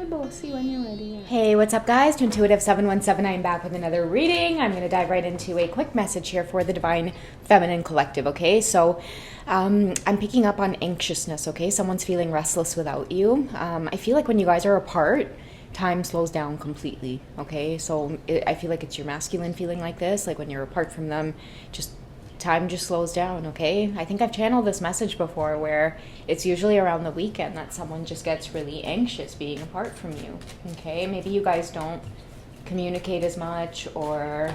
bossy when you're ready. Hey, what's up, guys? To Intuitive 717, I'm back with another reading. I'm going to dive right into a quick message here for the Divine Feminine Collective, okay? So I'm picking up on anxiousness, okay? Someone's feeling restless without you. I feel like when you guys are apart, time slows down completely, okay? So I feel like it's your masculine feeling like this, like when you're apart from them, time just slows down, okay? I think I've channeled this message before where it's usually around the weekend that someone just gets really anxious being apart from you, okay? Maybe you guys don't communicate as much, or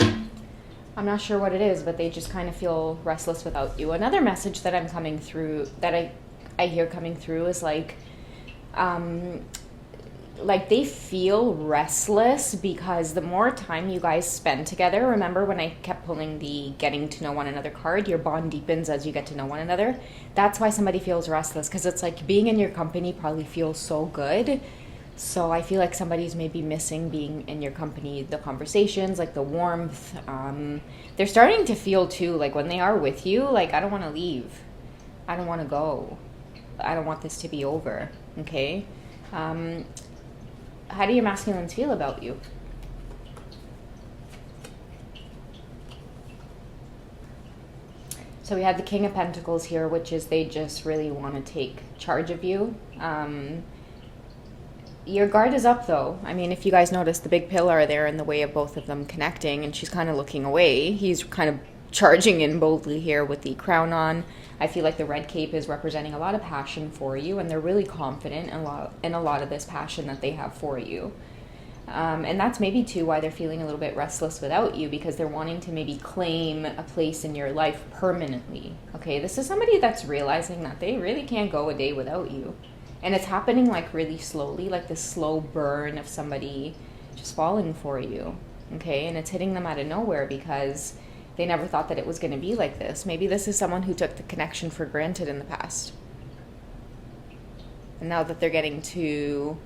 I'm not sure what it is, but they just kind of feel restless without you. Another message that I'm coming through, that I hear coming through is like they feel restless because the more time you guys spend together, remember when I kept pulling the getting to know one another card, your bond deepens as you get to know one another. That's why somebody feels restless, because it's like being in your company probably feels so good. So I feel like somebody's maybe missing being in your company, the conversations, like the warmth. They're starting to feel too, like when they are with you, like I don't want to leave. I don't want to go. I don't want this to be over, okay? How do your masculines feel about you? So we have the King of Pentacles here, which is they just really want to take charge of you. Your guard is up, though. I mean, if you guys notice, the big pillar there in the way of both of them connecting, and she's kind of looking away. He's kind of charging in boldly here with the crown on. I feel like the red cape is representing a lot of passion for you, and they're really confident in a lot of this passion that they have for you. And that's maybe too why they're feeling a little bit restless without you, because they're wanting to maybe claim a place in your life permanently. Okay, this is somebody that's realizing that they really can't go a day without you. And it's happening like really slowly, like this slow burn of somebody just falling for you. Okay, and it's hitting them out of nowhere because they never thought that it was going to be like this. Maybe this is someone who took the connection for granted in the past. And now that they're getting to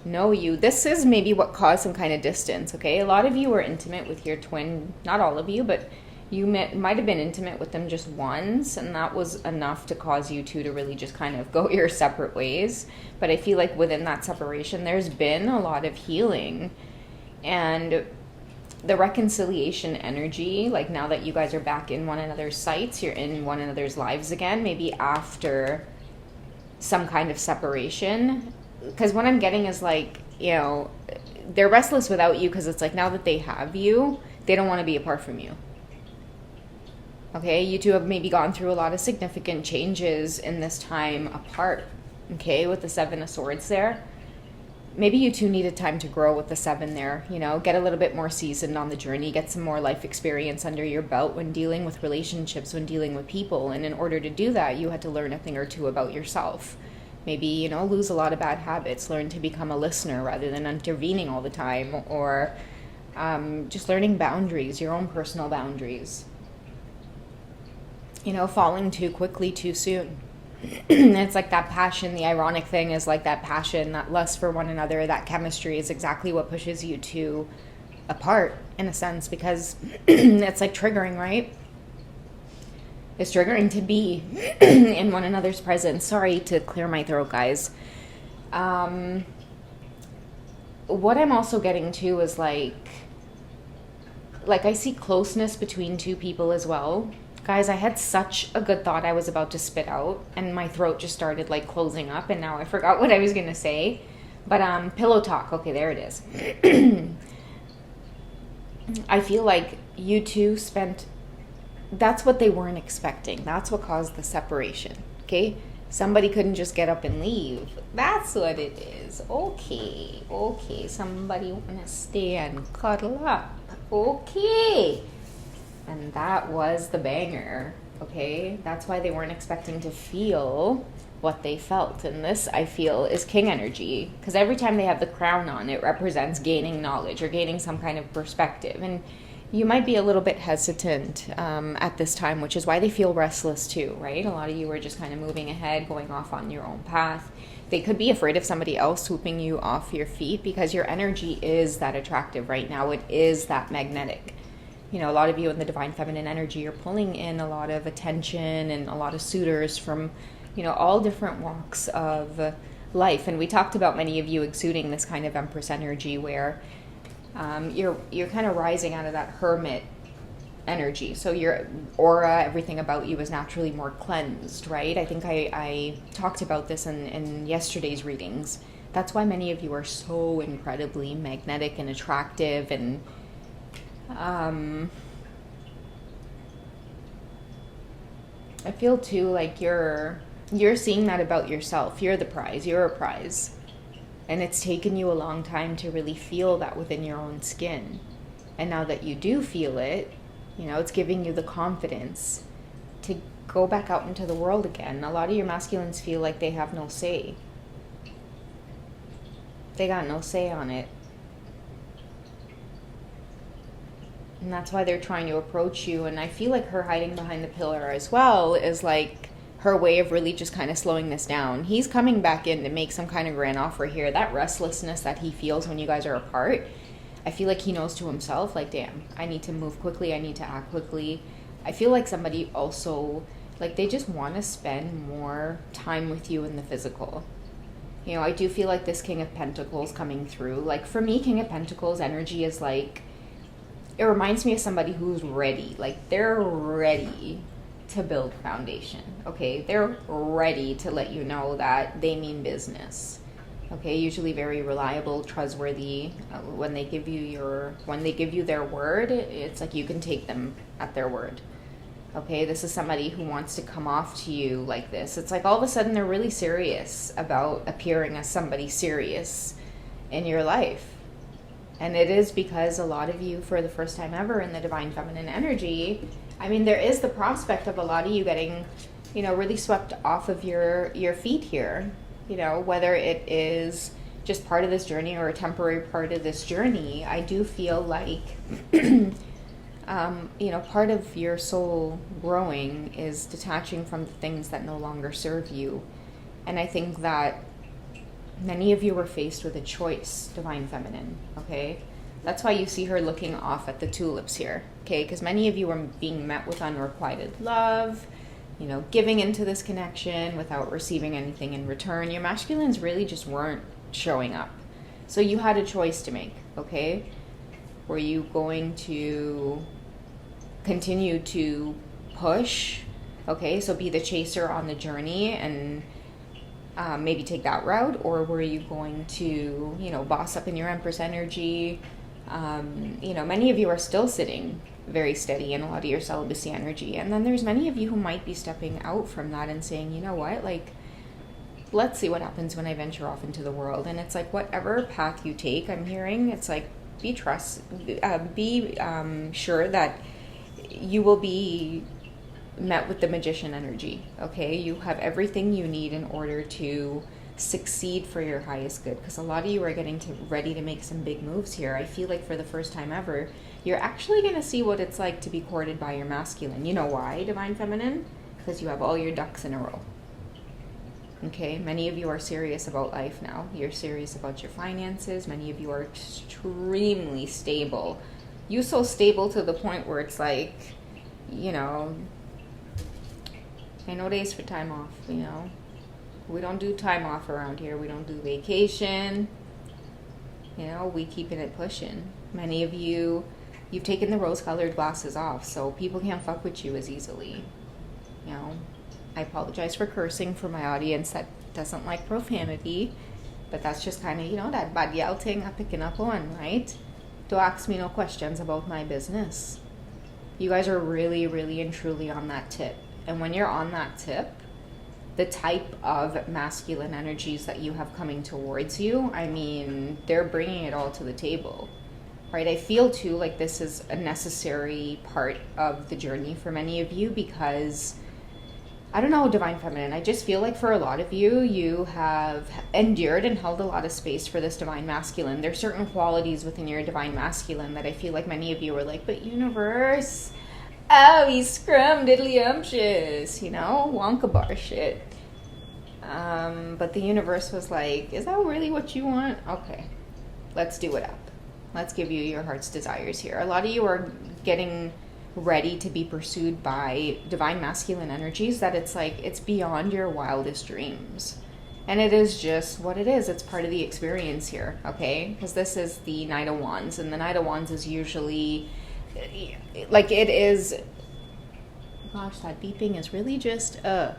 know you, this is maybe what caused some kind of distance, okay? A lot of you were intimate with your twin, not all of you, but you might have been intimate with them just once, and that was enough to cause you two to really just kind of go your separate ways. But I feel like within that separation, there's been a lot of healing. And the reconciliation energy, like now that you guys are back in one another's sights, you're in one another's lives again, maybe after some kind of separation. Because what I'm getting is like, you know, they're restless without you because it's like now that they have you, they don't want to be apart from you. Okay, you two have maybe gone through a lot of significant changes in this time apart, okay, with the Seven of Swords there. Maybe you two needed time to grow with the 7 there, you know, get a little bit more seasoned on the journey, get some more life experience under your belt when dealing with relationships, when dealing with people. And in order to do that, you had to learn a thing or two about yourself. Maybe, you know, lose a lot of bad habits, learn to become a listener rather than intervening all the time, or just learning boundaries, your own personal boundaries. You know, falling too quickly too soon. It's like that passion. The ironic thing is like that passion, that lust for one another, that chemistry is exactly what pushes you two apart in a sense, because it's like triggering, right? It's triggering to be in one another's presence. Sorry to clear my throat, guys. What I'm also getting to is like I see closeness between two people as well. Guys, I had such a good thought I was about to spit out, and my throat just started like closing up, and now I forgot what I was going to say. But pillow talk. Okay, there it is. I feel like you two spent... That's what they weren't expecting. That's what caused the separation, okay? Somebody couldn't just get up and leave. That's what it is. Okay, somebody want to stay and cuddle up. Okay. And that was the banger, okay? That's why they weren't expecting to feel what they felt. And this, I feel, is king energy. Because every time they have the crown on, it represents gaining knowledge or gaining some kind of perspective. And you might be a little bit hesitant at this time, which is why they feel restless too, right? A lot of you are just kind of moving ahead, going off on your own path. They could be afraid of somebody else swooping you off your feet because your energy is that attractive right now. It is that magnetic. You know, a lot of you in the divine feminine energy are pulling in a lot of attention and a lot of suitors from, you know, all different walks of life. And we talked about many of you exuding this kind of empress energy where you're kind of rising out of that hermit energy. So your aura, everything about you is naturally more cleansed, right? I think I talked about this in yesterday's readings. That's why many of you are so incredibly magnetic and attractive, and I feel too like you're seeing that about yourself. You're the prize. You're a prize. And it's taken you a long time to really feel that within your own skin. And now that you do feel it, it's giving you the confidence to go back out into the world again. A lot of your masculines feel like they have no say. They got no say on it. And that's why they're trying to approach you. And I feel like her hiding behind the pillar as well is like her way of really just kind of slowing this down. He's coming back in to make some kind of grand offer here. That restlessness that he feels when you guys are apart, I feel like he knows to himself, like, damn, I need to move quickly. I need to act quickly. I feel like somebody also, like, they just want to spend more time with you in the physical. I do feel like this King of Pentacles coming through. Like, for me, King of Pentacles energy is like, it reminds me of somebody who's ready. Like, they're ready to build foundation, okay? They're ready to let you know that they mean business, okay? Usually very reliable, trustworthy. When they give you their word, it's like you can take them at their word, okay? This is somebody who wants to come off to you like this. It's like all of a sudden they're really serious about appearing as somebody serious in your life. And it is because a lot of you, for the first time ever in the Divine Feminine energy, I mean, there is the prospect of a lot of you getting, really swept off of your feet here, whether it is just part of this journey or a temporary part of this journey. I do feel like, part of your soul growing is detaching from the things that no longer serve you. And I think that many of you were faced with a choice, Divine Feminine, okay? That's why you see her looking off at the tulips here, okay? Because many of you are being met with unrequited love, giving into this connection without receiving anything in return. Your masculines really just weren't showing up. So you had a choice to make, okay? Were you going to continue to push, okay? So be the chaser on the journey and maybe take that route, or were you going to, boss up in your Empress energy? Many of you are still sitting very steady in a lot of your celibacy energy, and then there's many of you who might be stepping out from that and saying, you know what, like, let's see what happens when I venture off into the world. And it's like, whatever path you take, I'm hearing, it's like, be sure that you will be met with the magician energy, okay? You have everything you need in order to succeed for your highest good, because a lot of you are getting ready to make some big moves here. I feel like for the first time ever, you're actually going to see what it's like to be courted by your masculine. You know why, Divine Feminine? Because you have all your ducks in a row. Okay, many of you are serious about life now. You're serious about your finances. Many of you are extremely stable. You so stable to the point where it's like, ain't no days for time off, We don't do time off around here. We don't do vacation. We keeping it pushing. Many of you, you've taken the rose-colored glasses off, so people can't fuck with you as easily. I apologize for cursing for my audience that doesn't like profanity, but that's just kind of, that bad yell thing I'm picking up on, right? Don't ask me no questions about my business. You guys are really, really and truly on that tip. And when you're on that tip, the type of masculine energies that you have coming towards you, I mean, they're bringing it all to the table, right? I feel too like this is a necessary part of the journey for many of you because, I don't know, Divine Feminine, I just feel like for a lot of you, you have endured and held a lot of space for this Divine Masculine. There's certain qualities within your Divine Masculine that I feel like many of you are like, but universe, oh, he's scrum diddly-umptious, Wonka bar shit. But the universe was like, is that really what you want? Okay, let's do it up. Let's give you your heart's desires here. A lot of you are getting ready to be pursued by Divine Masculine energies that it's like, it's beyond your wildest dreams. And it is just what it is. It's part of the experience here, okay? Because this is the Knight of Wands, and the Knight of Wands is usually, like, it is, gosh, that beeping is really just, the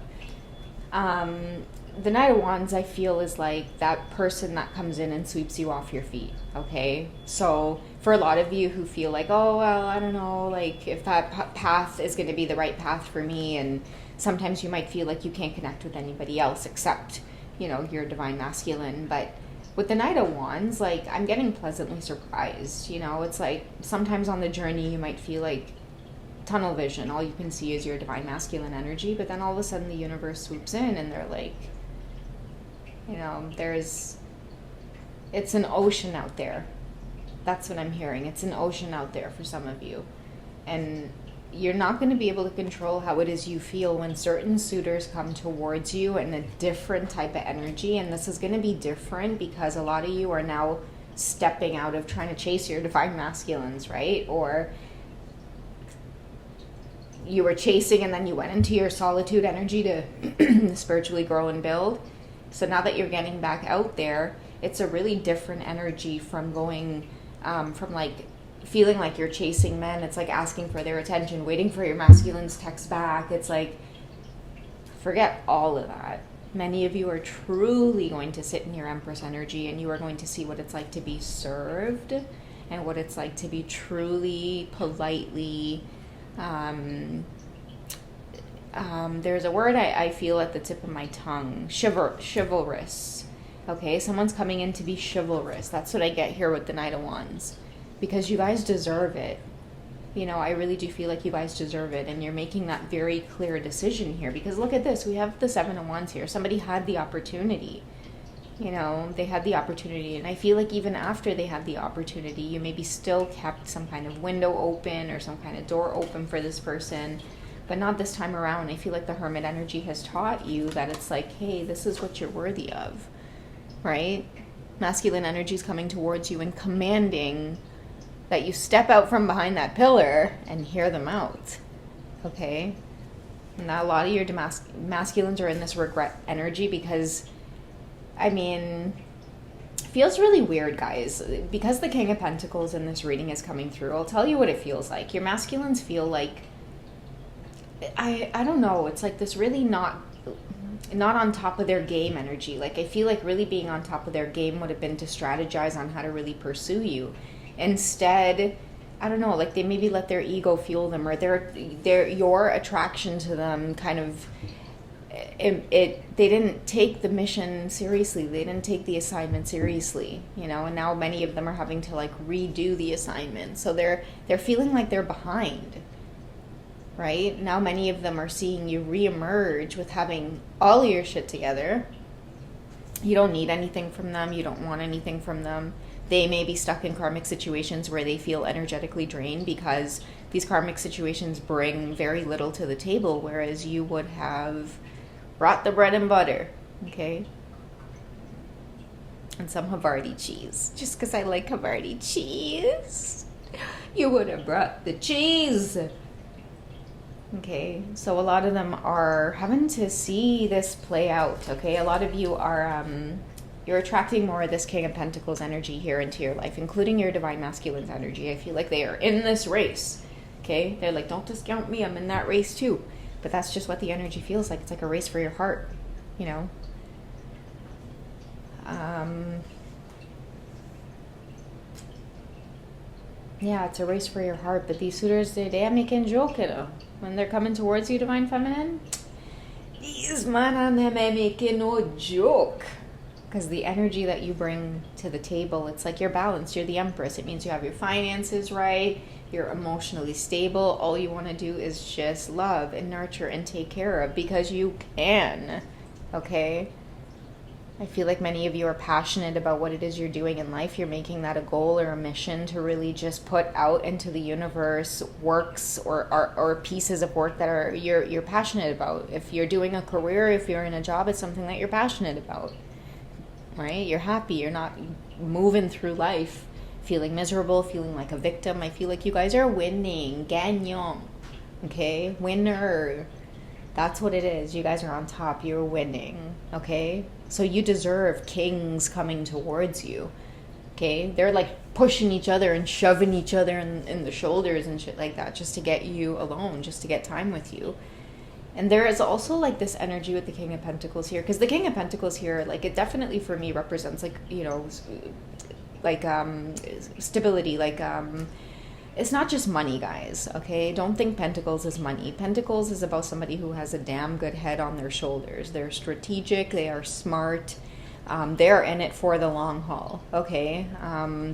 Knight of Wands, I feel, is like that person that comes in and sweeps you off your feet, okay? So for a lot of you who feel like, oh, well, I don't know, like, if that path is going to be the right path for me, and sometimes you might feel like you can't connect with anybody else except, you know, your divine masculine. But with the Knight of Wands, like, I'm getting pleasantly surprised, you know? It's like sometimes on the journey you might feel like tunnel vision. All you can see is your divine masculine energy, but then all of a sudden the universe swoops in and they're like, you know, it's an ocean out there. That's what I'm hearing. It's an ocean out there for some of you. And you're not going to be able to control how it is you feel when certain suitors come towards you in a different type of energy. And this is going to be different because a lot of you are now stepping out of trying to chase your divine masculines, right? Or you were chasing and then you went into your solitude energy to spiritually grow and build. So now that you're getting back out there, it's a really different energy from going from like feeling like you're chasing men. It's like asking for their attention, waiting for your masculine's text back. It's like, forget all of that. Many of you are truly going to sit in your empress energy, and you are going to see what it's like to be served and what it's like to be truly, politely, there's a word I feel at the tip of my tongue, chivalrous. Okay, someone's coming in to be chivalrous. That's what I get here with the Knight of Wands, because you guys deserve it. You know, I really do feel like you guys deserve it, and you're making that very clear decision here, because look at this. We have the Seven of Wands here. Somebody had the opportunity. You know, they had the opportunity, and I feel like even after they had the opportunity, you maybe still kept some kind of window open or some kind of door open for this person. But not this time around. I feel like the Hermit energy has taught you that it's like, hey, this is what you're worthy of, right? Masculine energy is coming towards you and commanding that you step out from behind that pillar and hear them out, okay? Now, a lot of your masculines are in this regret energy because, I mean, it feels really weird, guys. Because the King of Pentacles in this reading is coming through, I'll tell you what it feels like. Your masculines feel like, I don't know, it's like this really not on top of their game energy. Like, I feel like really being on top of their game would have been to strategize on how to really pursue you. Instead, I don't know, like they maybe let their ego fuel them, or your attraction to them kind of, they didn't take the mission seriously. They didn't take the assignment seriously, you know, and now many of them are having to like redo the assignment. So they're feeling like they're behind. Right? Now many of them are seeing you reemerge with having all your shit together. You don't need anything from them. You don't want anything from them. They may be stuck in karmic situations where they feel energetically drained because these karmic situations bring very little to the table, whereas you would have brought the bread and butter, okay? And some Havarti cheese. Just because I like Havarti cheese. You would have brought the cheese. Okay, so a lot of them are having to see this play out, okay? A lot of you are, you're attracting more of this King of Pentacles energy here into your life, including your Divine Masculine's energy. I feel like they are in this race, okay? They're like, don't discount me, I'm in that race too. But that's just what the energy feels like. It's like a race for your heart, you know? Yeah, it's a race for your heart, but these suitors, they are making joke, you know? When they're coming towards you, Divine Feminine, these man them are making no joke. Because the energy that you bring to the table, it's like you're balanced. You're the Empress. It means you have your finances right. You're emotionally stable. All you want to do is just love and nurture and take care of because you can. Okay? I feel like many of you are passionate about what it is you're doing in life. You're making that a goal or a mission to really just put out into the universe works or pieces of work that are you're passionate about. If you're doing a career, if you're in a job, it's something that you're passionate about. Right? You're happy. You're not moving through life feeling miserable, feeling like a victim. I feel like you guys are winning. Gagnant. Okay? Winner. That's what it is. You guys are on top. You're winning. Okay? So you deserve kings coming towards you. Okay? They're like pushing each other and shoving each other in the shoulders and shit like that just to get you alone, just to get time with you. And there is also like this energy with the King of Pentacles here, because the King of Pentacles here, like, it definitely for me represents like, you know, like stability, like it's not just money, guys. Okay, don't think Pentacles is money. Pentacles is about somebody who has a damn good head on their shoulders. They're strategic, they are smart, they're in it for the long haul. Okay,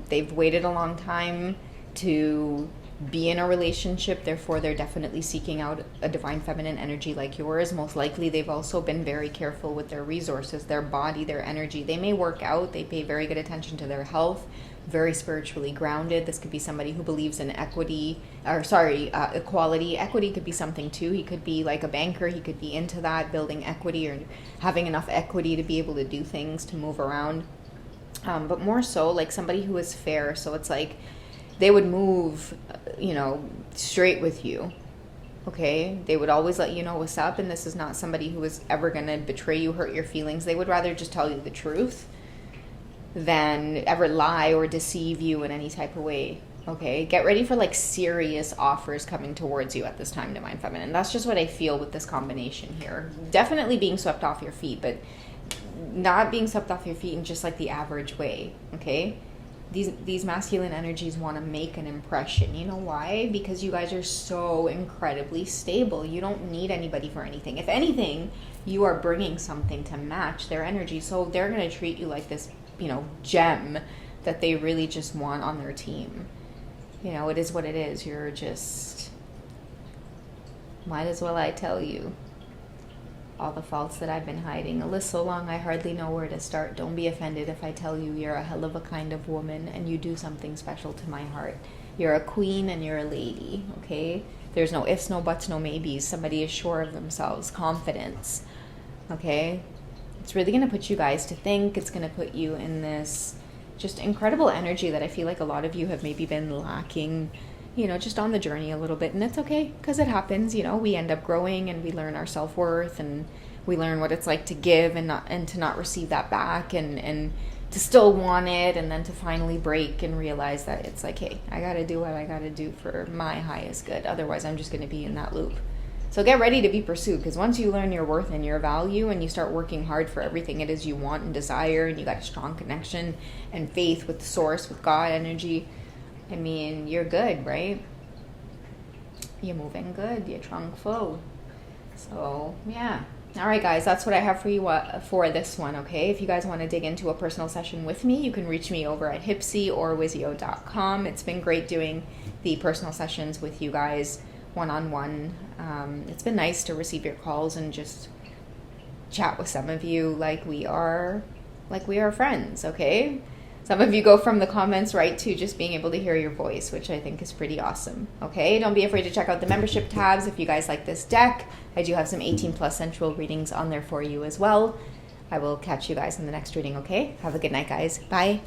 they've waited a long time to be in a relationship, therefore they're definitely seeking out a divine feminine energy like yours. Most likely they've also been very careful with their resources, their body, their energy. They may work out, they pay very good attention to their health, very spiritually grounded. This could be somebody who believes in equality. Equity could be something too. He could be like a banker, he could be into that, building equity or having enough equity to be able to do things, to move around, but more so like somebody who is fair. So it's like they would move, you know, straight with you. Okay, they would always let you know what's up, and this is not somebody who is ever going to betray you, hurt your feelings. They would rather just tell you the truth than ever lie or deceive you in any type of way. Okay, get ready for like serious offers coming towards you at this time, Divine Feminine. That's just what I feel with this combination here. Definitely being swept off your feet, but not being swept off your feet in just like the average way. Okay, these masculine energies want to make an impression. You know why? Because you guys are so incredibly stable. You don't need anybody for anything. If anything, you are bringing something to match their energy. So they're going to treat you like this, you know, gem that they really just want on their team. You know, it is what it is. You're just, might as well I tell you all the faults that I've been hiding. A list so long I hardly know where to start. Don't be offended if I tell you you're a hell of a kind of woman and you do something special to my heart. You're a queen and you're a lady, okay? There's no ifs, no buts, no maybes. Somebody is sure of themselves. Confidence, okay? It's really going to put you guys to think. It's going to put you in this just incredible energy that I feel like a lot of you have maybe been lacking, you know, just on the journey a little bit. And it's okay, because it happens. You know, we end up growing and we learn our self-worth, and we learn what it's like to give and to not receive that back, and to still want it, and then to finally break and realize that it's like, hey, I got to do what I got to do for my highest good. Otherwise, I'm just going to be in that loop. So get ready to be pursued, because once you learn your worth and your value and you start working hard for everything it is you want and desire, and you got a strong connection and faith with the source, with God energy, I mean, you're good, right? You're moving good. You're trunk flow. So, yeah. All right, guys, that's what I have for you for this one, okay? If you guys want to dig into a personal session with me, you can reach me over at hipsy or wizio.com. It's been great doing the personal sessions with you guys one-on-one. It's been nice to receive your calls and just chat with some of you like we are friends, okay? Some of you go from the comments right to just being able to hear your voice, which I think is pretty awesome. Okay, don't be afraid to check out the membership tabs if you guys like this deck. I do have some 18 plus sensual readings on there for you as well. I will catch you guys in the next reading, okay? Have a good night, guys. Bye.